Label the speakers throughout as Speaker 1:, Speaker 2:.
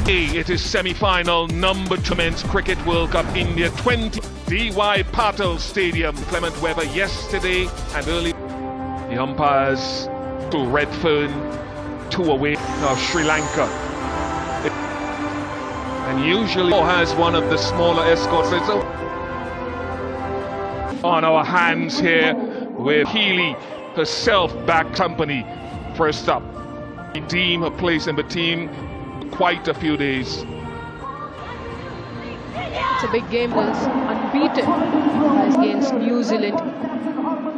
Speaker 1: It is semi-final number 2 Men's Cricket World Cup India 20. D.Y. Patil Stadium. Clement Webber yesterday and early. The umpires to Redfern, 2 away of Sri Lanka. And usually has one of the smaller escorts. On our hands here with Healy herself back company first up. Redeem her place in the team quite a few days.
Speaker 2: It's a big game. Was unbeaten against New Zealand.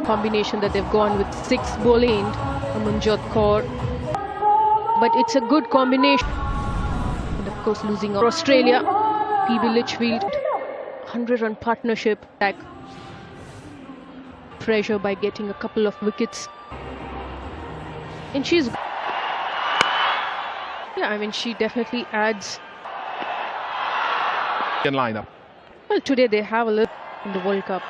Speaker 2: Combination that they've gone with 6 bowling Amanjot Kaur. But it's a good combination. And of course losing Australia. PB Litchfield 100-run partnership back. Pressure by getting a couple of wickets. And she's... Yeah, I mean, she definitely adds.
Speaker 1: In lineup.
Speaker 2: Well, today they have a little in the World Cup.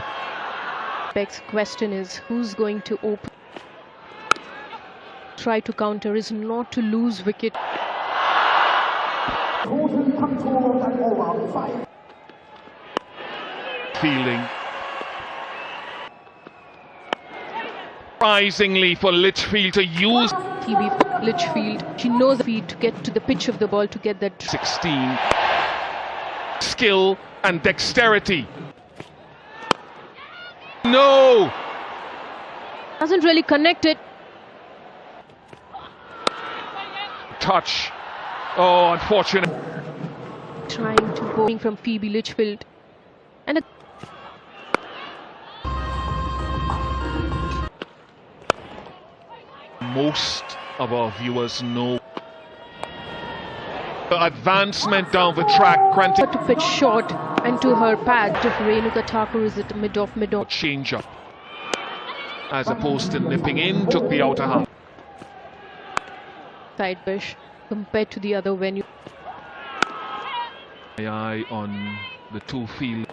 Speaker 2: Next question is who's going to open? Try to counter is not to lose wicket.
Speaker 1: Fielding. Surprisingly for Litchfield to use
Speaker 2: PB Litchfield, she knows the feed to get to the pitch of the ball to get that
Speaker 1: 16. Skill and dexterity. No!
Speaker 2: Doesn't really connect it.
Speaker 1: Touch. Oh, unfortunate.
Speaker 2: Trying to bowling from PB Litchfield. And
Speaker 1: most of our viewers know the advancement down the track. Granted
Speaker 2: to pitch short and to her pad. If Renuka Thakur is at mid-off.
Speaker 1: change up as opposed to nipping in, took the outer half.
Speaker 2: Side bush compared to the other venue.
Speaker 1: Eye on the 2 field.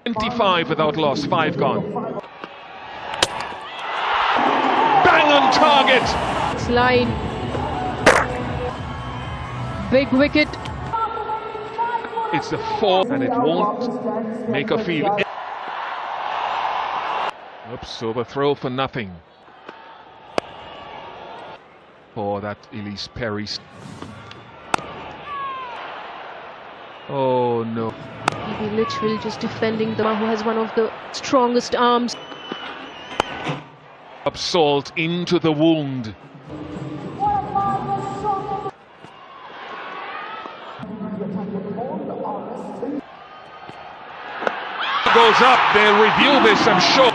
Speaker 1: .25 without loss, 5 gone. Bang on target!
Speaker 2: It's line. Big wicket.
Speaker 1: It's the 4th and it won't make a field. Oops, overthrow for nothing. For that Elise Perry. Oh no.
Speaker 2: PB Litchfield just defending the man who has one of the strongest arms.
Speaker 1: Up salt into the wound. Goes up, they'll review this, I'm sure.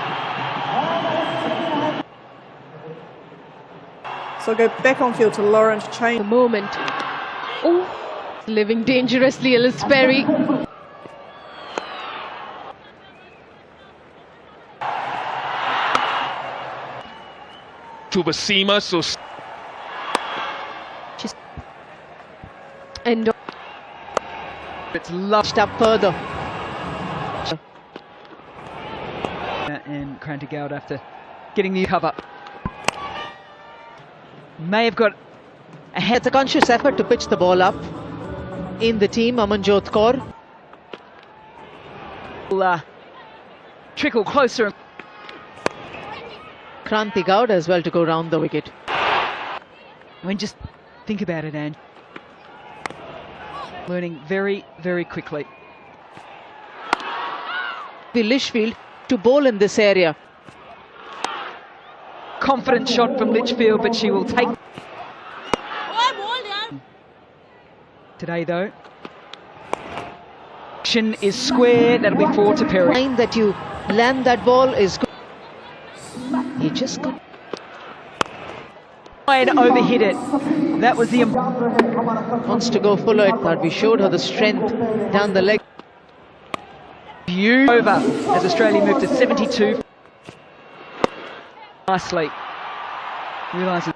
Speaker 3: So go back on field to Lauren to change.
Speaker 2: The moment. Oh, living dangerously, Elise Perry.
Speaker 1: To Vasima, so
Speaker 2: Just and
Speaker 4: it's lushed up further. And Krantigaud after getting the cover. May have got a head.
Speaker 5: It's a conscious effort to pitch the ball up in the team. Amanjot Kaur
Speaker 4: will trickle closer.
Speaker 5: Kranti Gowda as well to go round the wicket.
Speaker 4: I mean, just think about it, Ange. Learning very, very quickly.
Speaker 5: Litchfield to bowl in this area.
Speaker 4: Confident shot from Litchfield, but she will take. Today, though. Action is square. That'll be 4 to Perry.
Speaker 5: Time that you land that ball is good. He just got.
Speaker 4: And overhit it. That was the.
Speaker 5: Wants to go fuller. But we showed her the strength down the leg.
Speaker 4: Over as Australia moved to 72. Nicely. Realises.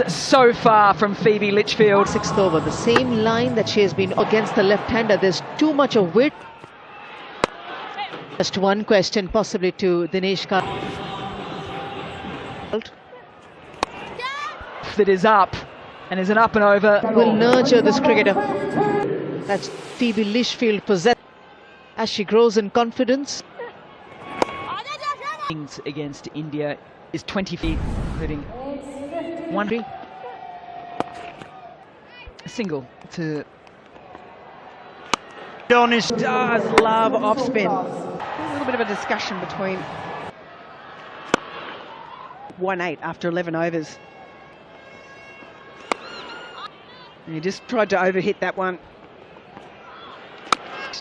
Speaker 4: So far from Phoebe Litchfield.
Speaker 5: 6th over, the same line that she has been against the left-hander. There's too much of width. Just one question possibly to Dinesh Karthik.
Speaker 4: That is up, and is an up and over.
Speaker 5: Will nurture this cricketer. That's Phoebe Litchfield possess as she grows in confidence.
Speaker 4: Things against India is 20 feet, including one single to.
Speaker 6: Donis does love off spin. A little bit of a discussion between 1-8 after 11 overs. And he just tried to overhit that one.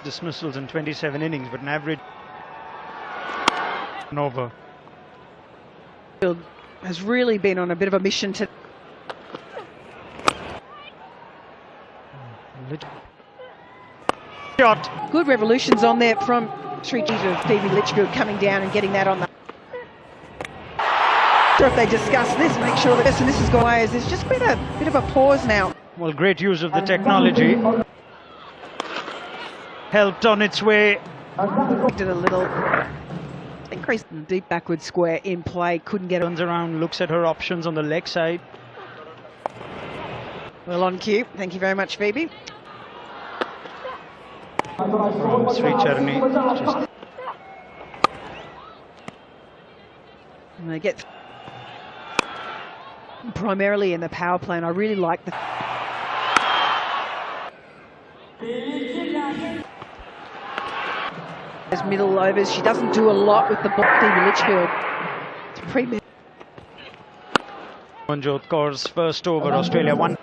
Speaker 7: Dismissals in 27 innings, but an average over.
Speaker 6: Has really been on a bit of a mission to.
Speaker 7: Shot.
Speaker 6: Good revolutions on there from Sri of Phoebe Litchfield coming down and getting that on the. If they discuss this, make sure that this has gone away. As there's just been a bit of a pause now.
Speaker 7: Well, great use of the technology. Helped on its way.
Speaker 6: Did a little increase in deep backward square in play. Couldn't get it.
Speaker 7: Turns around, looks at her options on the leg side.
Speaker 6: Well, on cue. Thank you very much, Phoebe.
Speaker 7: Sri Charani.
Speaker 6: And they get primarily in the power play, and I really like the. Those middle overs, she doesn't do a lot with the ball. Phoebe Litchfield. It's pretty.
Speaker 7: Manjot Kaur's first over, Australia won.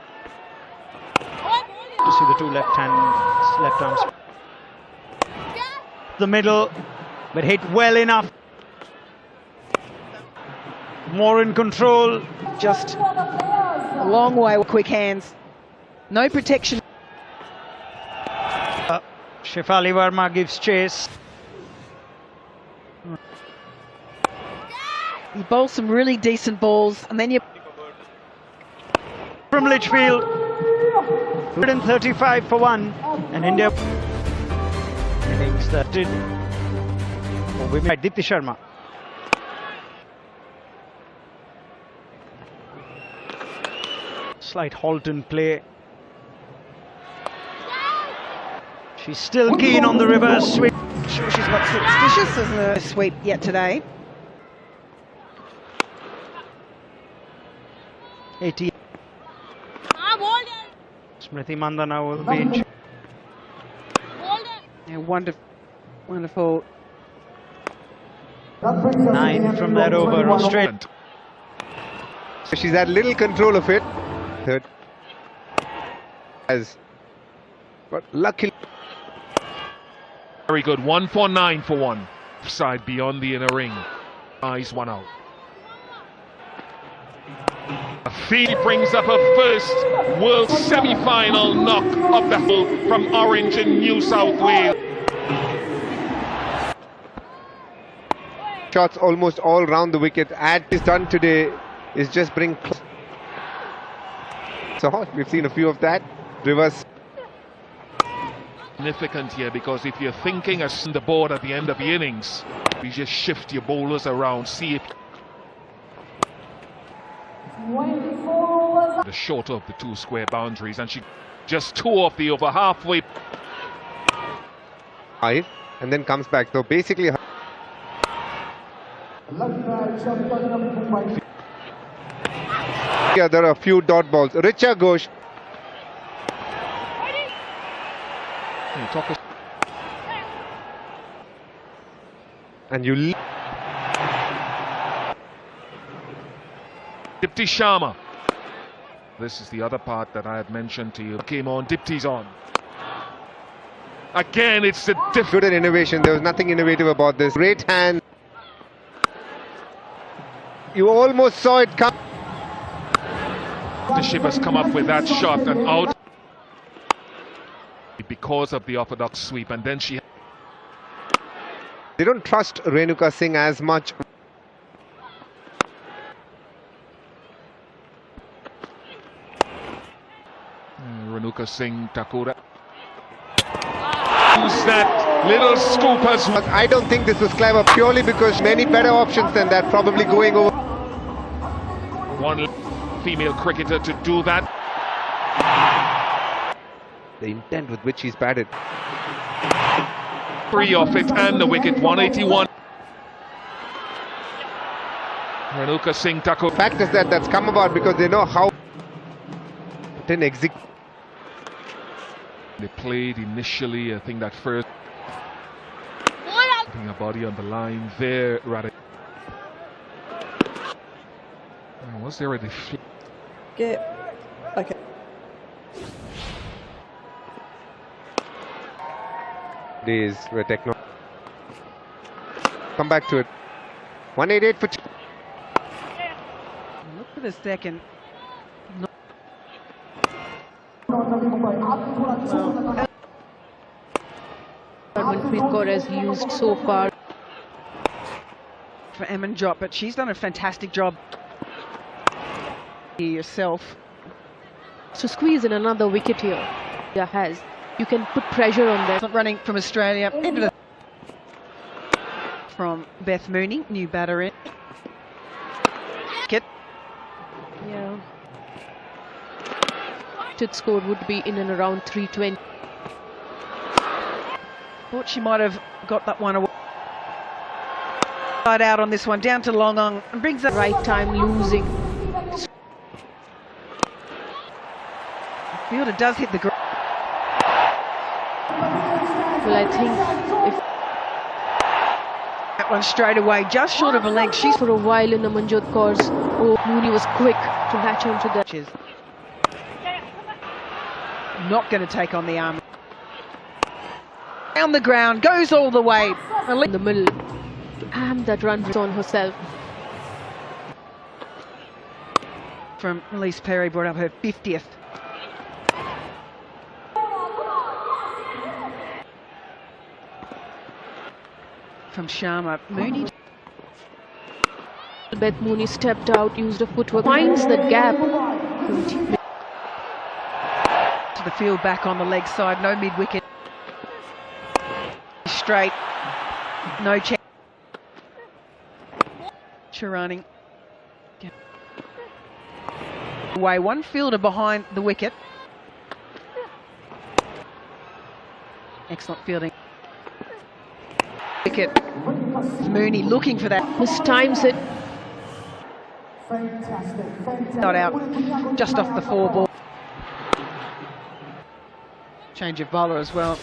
Speaker 7: To see the two left arms. The middle, but hit well enough. More in control.
Speaker 6: Just a long way with quick hands. No protection.
Speaker 7: Shefali Verma gives chase.
Speaker 6: You bowl some really decent balls, and then you.
Speaker 7: From Litchfield. 135 for one, and India. Innings that did. Oh, we made Dipti Sharma. Slight halt in play. She's still keen on the reverse sweep.
Speaker 6: Sure, she's got suspicious as a sweep yet today.
Speaker 7: 80. Smriti Mandana will be.
Speaker 6: Yeah, wonderful.
Speaker 7: 9 from that over, Australia.
Speaker 8: She's had little control of it. Third. But luckily.
Speaker 1: Very good. 1 for 9 for one. Side beyond the inner ring. Eyes one out. Phoebe brings up her first World semi-final knock of the whole from Orange in New South Wales.
Speaker 8: Shots almost all round the wicket. Add is done today is just bring. So we've seen a few of that. Reverse.
Speaker 1: Significant here because if you're thinking as the board at the end of the innings, you just shift your bowlers around, see if the shorter of the two square boundaries, and she just two off the over halfway.
Speaker 8: And then comes back. So basically. Yeah, there are a few dot balls. Richa Ghosh. And you.
Speaker 1: Dipti Sharma. This is the other part that I had mentioned to you. Came on, Dipti's on. Again, it's the
Speaker 8: Good at innovation. There was nothing innovative about this. Great hand. You almost saw it come.
Speaker 1: The ship has come up with that shot and out because of the orthodox sweep, and then she.
Speaker 8: They don't trust Renuka Singh as much.
Speaker 1: Renuka Singh Takura. Use that Little scoopers.
Speaker 8: I don't think this was clever purely because many better options than that probably going over.
Speaker 1: One female cricketer to do that.
Speaker 8: The intent with which he's batted.
Speaker 1: 3 off it and the wicket, 181. Renuka Singh Thakur.
Speaker 8: The fact is that that's come about because they know how to execute.
Speaker 1: They played initially, I think that first. Putting a body on the line there, rather. Was there a deflection?
Speaker 3: Get. Okay.
Speaker 8: Days where technology. Come back to it. 188 for.
Speaker 6: Look for the second.
Speaker 2: Manpreet Kaur has used so far.
Speaker 6: For Amanjot, but she's done a fantastic job here yourself.
Speaker 2: So squeeze in another wicket here. Yeah, has. You can put pressure on them.
Speaker 6: Running from Australia into the from Beth Mooney, new batter in.
Speaker 2: Yeah. Its score would be in and around 320.
Speaker 6: Thought she might have got that one away. Side out on this one, down to Longong, and brings up
Speaker 2: Right time losing.
Speaker 6: fielder does hit the ground.
Speaker 2: Well, I think if
Speaker 6: That one straight away, just short of a length. She's
Speaker 2: for a while in the Manjot Kaur's, Mooney was quick to latch onto that.
Speaker 6: She's not going to take on the arm. Down the ground, goes all the way.
Speaker 2: In the middle, and that run on herself.
Speaker 6: From Elise Perry, brought up her 50th. From Sharma, Mooney.
Speaker 2: Beth Mooney stepped out, used a footwork, finds that gap.
Speaker 6: To the field back on the leg side, no mid-wicket. Straight, no chance. Sharani. Away, one fielder behind the wicket. Excellent fielding. Wicket. Mooney looking for that.
Speaker 2: Mistimes it.
Speaker 6: Not out. Just off the 4 ball. Change of bowler as well.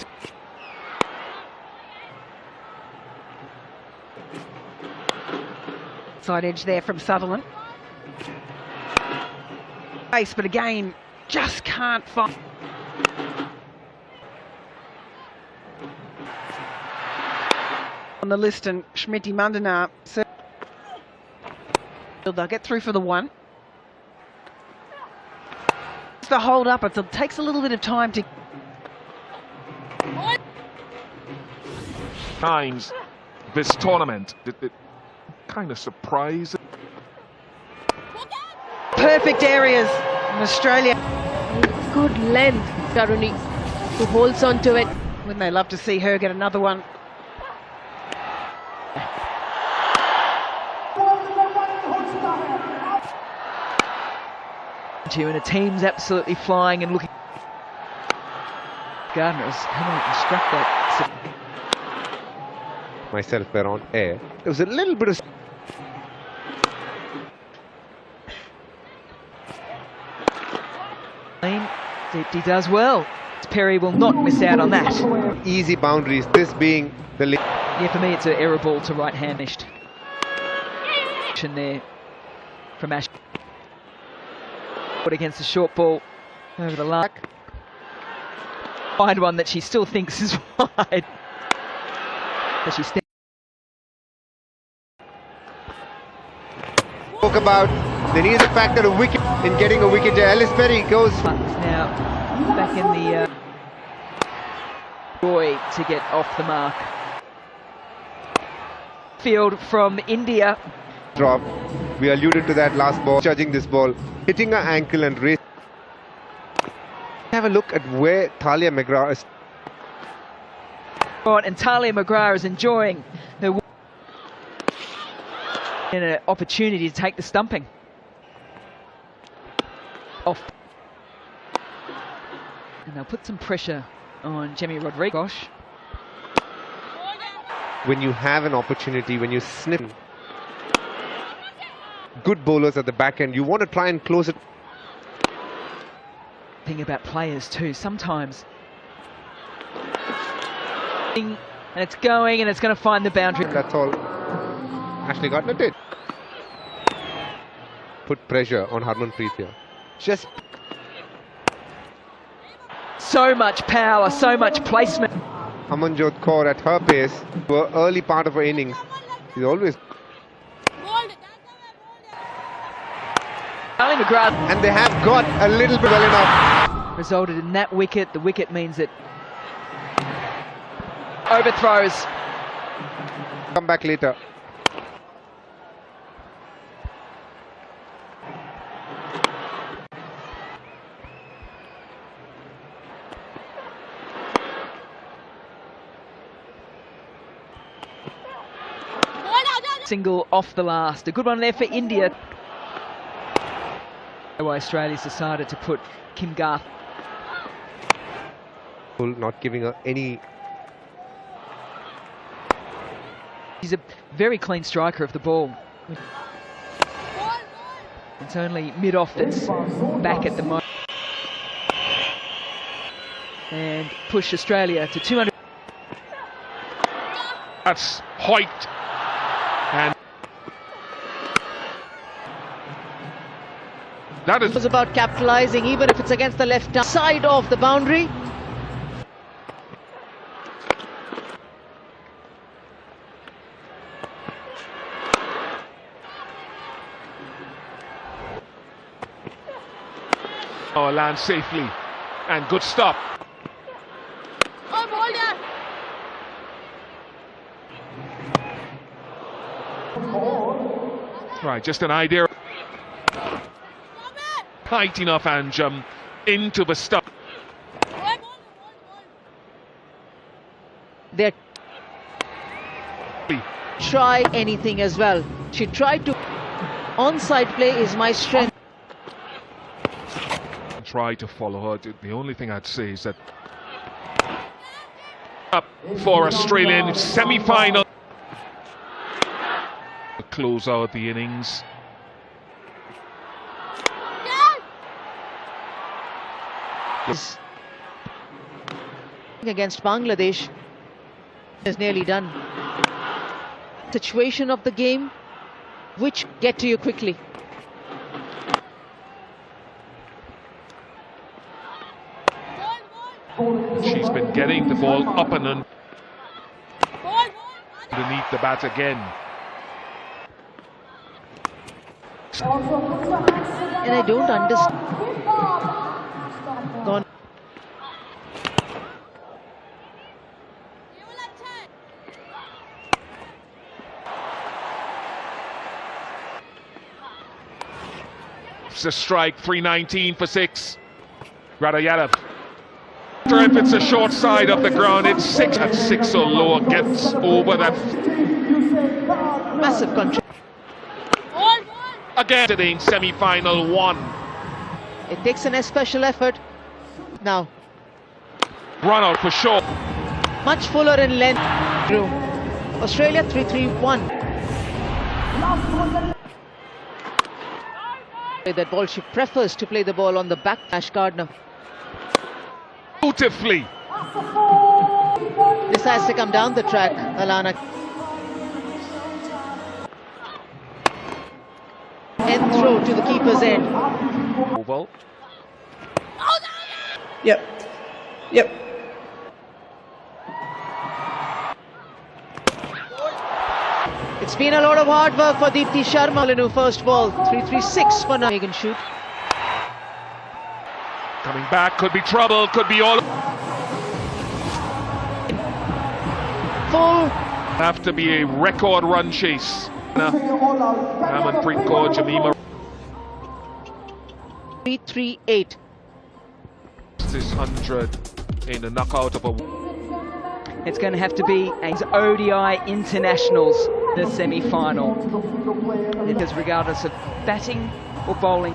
Speaker 6: Side edge there from Sutherland. Base, but again, just can't find. On the list, and Smriti Mandana. So they'll get through for the 1. It's the hold up. It takes a little bit of time to.
Speaker 1: Times this tournament, it kind of surprised.
Speaker 6: Perfect areas in Australia.
Speaker 2: Good length, Sharani, who holds on to it.
Speaker 6: Wouldn't they love to see her get another one?
Speaker 4: And the team's absolutely flying and looking. Gardner has come out and struck that.
Speaker 8: Myself were on air. There was a little bit of.
Speaker 4: He does well. Perry will not miss out on that.
Speaker 8: Easy boundaries, this being the
Speaker 4: Yeah, for me it's an error ball to right-handed. There from Ash. Put against the short ball over the line. Wide one that she still thinks is wide. But she
Speaker 8: spoke about there is a factor of wicket in getting a wicket. Ellis Perry goes
Speaker 4: now back in the Roy to get off the mark. Field from India.
Speaker 8: drop. We alluded to that last ball, judging this ball, hitting her ankle and race. Have a look at where Thalia McGrath is.
Speaker 4: And Talia McGrath is enjoying her and an opportunity to take the stumping. Off. And they'll put some pressure on Jemmy Rodriguez.
Speaker 8: When you have an opportunity, when you snip good bowlers at the back end, you want to try and close it.
Speaker 4: Thing about players too, sometimes. And it's going and it's going to find the boundary.
Speaker 8: That's all Ashley Gardner did. Put pressure on Harmanpreet here. Just
Speaker 4: so much power, so much placement.
Speaker 8: Amanjot Kaur at her pace, for early part of her innings, is always.
Speaker 4: Talia McGrath
Speaker 8: And they have got a little bit well enough.
Speaker 4: resulted in that wicket. The wicket means that overthrows.
Speaker 8: Come back later.
Speaker 4: Single off the last. A good one there for India. Why Australia's decided to put Kim Garth.
Speaker 8: Not giving her any.
Speaker 4: He's a very clean striker of the ball. It's only mid-off that's back at the moment. And push Australia to 200.
Speaker 1: That's Hoyt. And that
Speaker 5: It
Speaker 1: is
Speaker 5: was about capitalising, even if it's against the left side of the boundary.
Speaker 1: land safely. And good stop. Right, just an idea. Tight enough and into the stop.
Speaker 5: They try anything as well. She tried to. Onside play is my strength.
Speaker 1: Try to follow her. The only thing I'd say is that up for Australian semi-final. Close out the innings.
Speaker 5: Yes. Against Bangladesh is nearly done. Situation of the game, which get to you quickly.
Speaker 1: She's been getting the ball up and underneath the bat again.
Speaker 5: And I don't understand. Gone.
Speaker 1: It's a strike, 319 for 6. Radayadav. If it's a short side of the ground, it's 6 at 6 or lower, gets over that.
Speaker 5: Massive contribution.
Speaker 1: Again, today in semi-final 1.
Speaker 5: It takes an special effort. Now,
Speaker 1: Run out for sure.
Speaker 5: much fuller in length. Australia 3-3-1. That ball, she prefers to play the ball on the back. Ash Gardner.
Speaker 1: Beautifully.
Speaker 5: This has to come down the track, Alana. End throw to the keeper's end.
Speaker 1: Oval.
Speaker 3: Yep. Yep.
Speaker 5: It's been a lot of hard work for Deepti Sharma. Linu first ball, 3-3-6 for Megan Shoot.
Speaker 1: Coming back, could be trouble, could be all.
Speaker 5: Full.
Speaker 1: Have to be a record run chase. Harmanpreet Kaur, Jamima.
Speaker 5: 3-3-8.
Speaker 1: This 100 in a knockout of a.
Speaker 4: It's going to have to be ODI internationals, the semi-final. Because regardless of batting or bowling,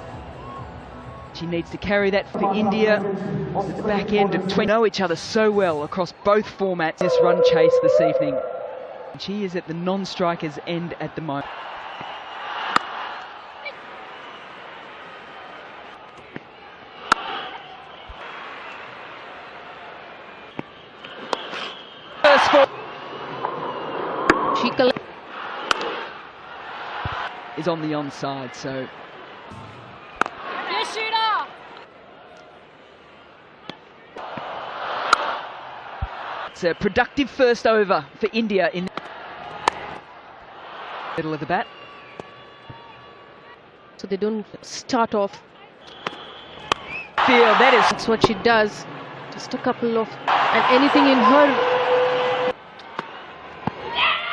Speaker 4: she needs to carry that for India at the back end of 20. Know each other so well across both formats. This run chase this evening. She is at the non-strikers end at the moment. First ball.
Speaker 2: She
Speaker 4: is on the onside, so it's a productive first over for India in the middle of the bat.
Speaker 2: so they don't start off.
Speaker 4: Feel that is
Speaker 2: That's what she does. Just a couple of, and anything in her.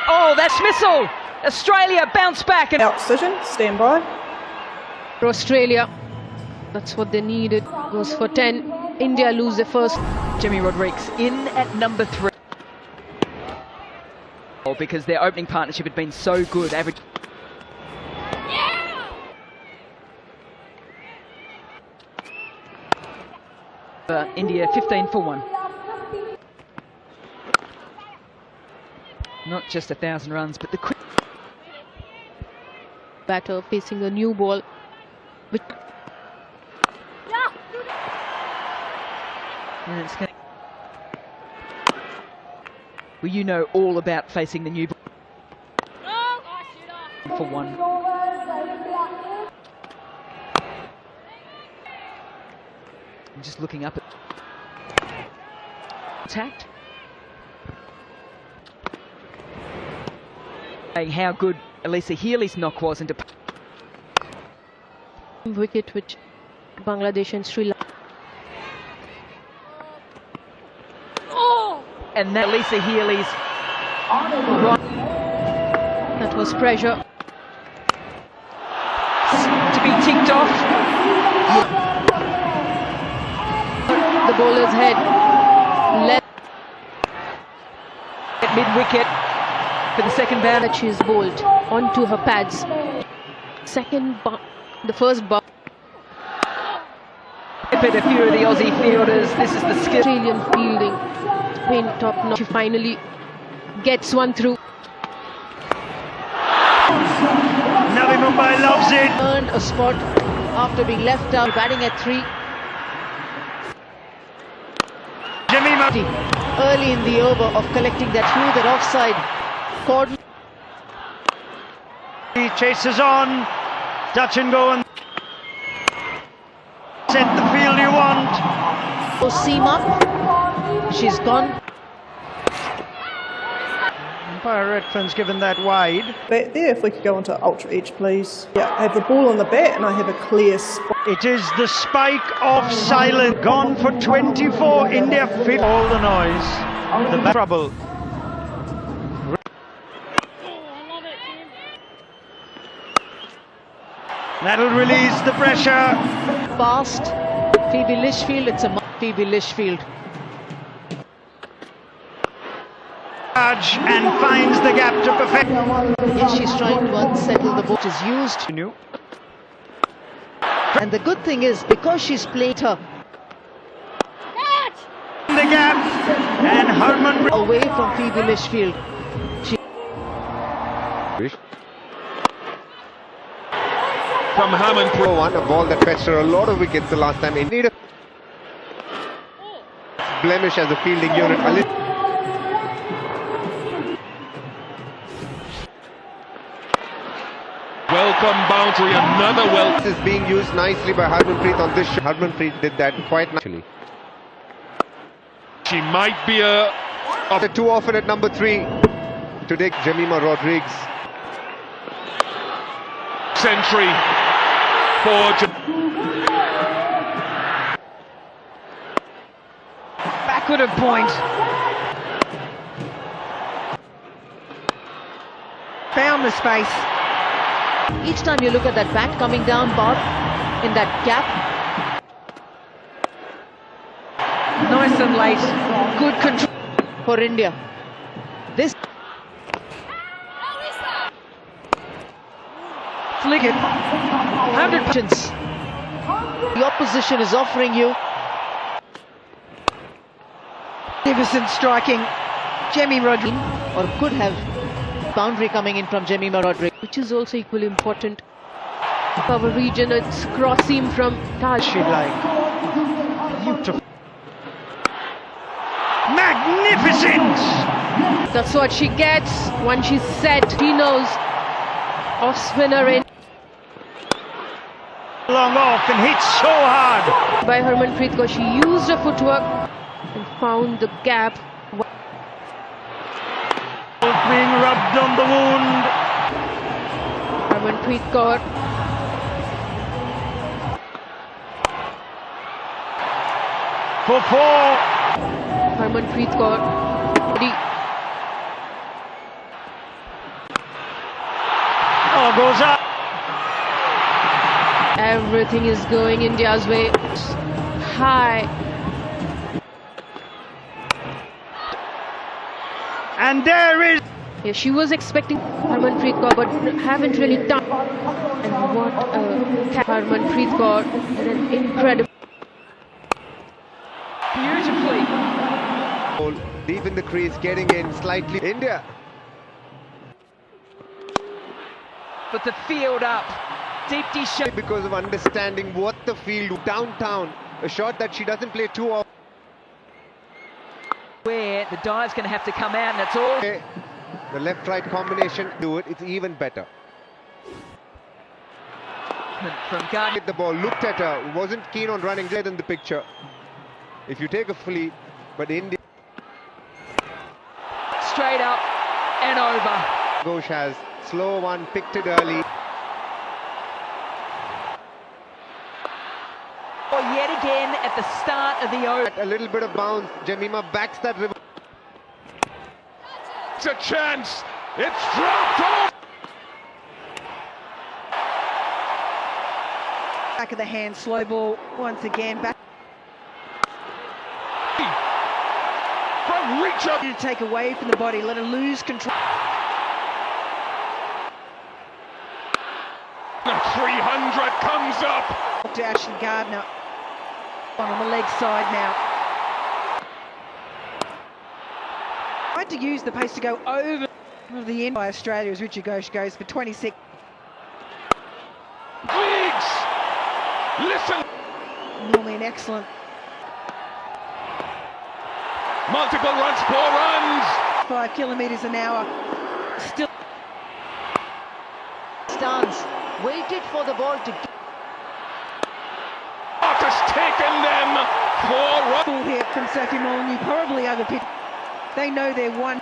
Speaker 4: oh, that's missile. Australia bounce back and
Speaker 3: Out decision, stand by.
Speaker 2: For Australia, that's what they needed. Goes for 10. India lose their first.
Speaker 4: Jimmy Rodriguez in at number 3. Because their opening partnership had been so good, average. India 15 for 1. Not just 1,000 runs, but the quick
Speaker 2: Batter facing a new ball. Which
Speaker 4: and it's going. Well, you know all about facing the new ball for 1. I'm just looking up at contact. Saying how good Elisa Healy's knock was into
Speaker 2: wicket which Bangladesh and Sri Lanka.
Speaker 4: and that Elisa Healy's
Speaker 2: That was pressure.
Speaker 4: to be ticked off.
Speaker 2: The bowler's head. Let
Speaker 4: At mid-wicket for the second bout.
Speaker 2: that she is bowled onto her pads. The first bar.
Speaker 4: But a few of the Aussie fielders, this is the skill.
Speaker 2: Australian fielding. Been top notch. She finally gets one through.
Speaker 7: Navi Mumbai loves it.
Speaker 5: Earned a spot after being left out, batting at 3.
Speaker 7: Jimmy
Speaker 5: Early in the over of collecting that through that offside. Cordon
Speaker 7: He chases on. Touch and go and set the field you want.
Speaker 5: seam up. She's gone.
Speaker 7: Umpire Redfern's given that wide.
Speaker 3: Back there, if we could go onto ultra edge, please. Yeah, I have the ball on the bat and I have a clear spot.
Speaker 7: It is the spike of silence. Gone for 24. India fit all the noise. The trouble. That'll release the pressure.
Speaker 5: Past Phoebe Litchfield. It's a Phoebe Litchfield.
Speaker 7: And finds the gap to perfect.
Speaker 5: Yes, she's trying to unsettle the ball. Which is used. And the good thing is, because she's played her
Speaker 7: The gap and Herman
Speaker 5: away from Phoebe Litchfield.
Speaker 1: From Hammond.
Speaker 8: A ball that fetched her a lot of wickets the last time. Indeed, blemish as a fielding unit.
Speaker 1: Welcome boundary, another well.
Speaker 8: This is being used nicely by Harmanpreet on this shot. Harmanpreet did that quite naturally.
Speaker 1: She might be a
Speaker 8: Too often at number 3 to take Jemima Rodriguez.
Speaker 1: century for
Speaker 4: Backward of point.
Speaker 6: Found the space.
Speaker 5: Each time you look at that bat coming down, Bob, in that gap,
Speaker 4: Nice and late. Good control.
Speaker 5: for India. This
Speaker 6: Flick it.
Speaker 5: 100 chance. The opposition is offering you.
Speaker 6: Magnificent striking. Jemmy Rodriguez.
Speaker 5: Or could have boundary coming in from Jemima Rodriguez.
Speaker 2: which is also equally important. Our region, it's cross seam from Taj.
Speaker 7: She like beautiful. Magnificent!
Speaker 2: That's what she gets when she's set. She knows off spinner in
Speaker 7: Long off and hits so hard.
Speaker 2: by Harmanpreet Kaur. She used her footwork and found the gap.
Speaker 7: Being rubbed on the wound.
Speaker 2: Harmanpreet Kaur.
Speaker 7: For four.
Speaker 2: Harmanpreet Kaur.
Speaker 7: Oh, goes up.
Speaker 2: Everything is going India's way. High.
Speaker 7: And there is.
Speaker 2: Yeah, she was expecting Harmanpreet Kaur, but haven't really done. And what a Harmanpreet Kaur, and an incredible.
Speaker 4: Beautifully.
Speaker 8: Ball deep in the crease, getting in slightly. India.
Speaker 4: But the field up. Deep dish.
Speaker 8: Because of understanding what the field downtown. A shot that she doesn't play too often.
Speaker 4: Where the dive's going to have to come out, and it's all.
Speaker 8: The left-right combination do it. It's even better.
Speaker 4: From Gardner.
Speaker 8: Hit the ball, looked at her, wasn't keen on running there in the picture. If you take a fleet, but India.
Speaker 4: Straight up and over.
Speaker 8: Ghosh has slow one, picked it early.
Speaker 4: Or yet again at the start of the over.
Speaker 8: A little bit of bounce. Jemima backs that river.
Speaker 1: It's a chance. It's dropped off.
Speaker 6: Back of the hand, slow ball once again. Back
Speaker 1: From reach up.
Speaker 6: to take away from the body, let her lose control.
Speaker 1: 300 comes up.
Speaker 6: To Ashley Gardner on the leg side now. Tried to use the pace to go over the end by Australia as Richard Ghosh goes for 26.
Speaker 1: Leagues. Listen.
Speaker 6: Normally an excellent
Speaker 1: Multiple runs, 4 runs.
Speaker 6: 5 kilometres an hour. Still
Speaker 5: Stance waited for the ball to.
Speaker 1: What has taken them 4 runs.
Speaker 6: full here from Sophie Molyneux, probably overpitched. They know they're one.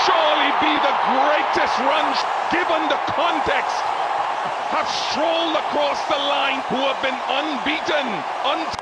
Speaker 1: Surely be the greatest runs, given the context, have strolled across the line, who have been unbeaten.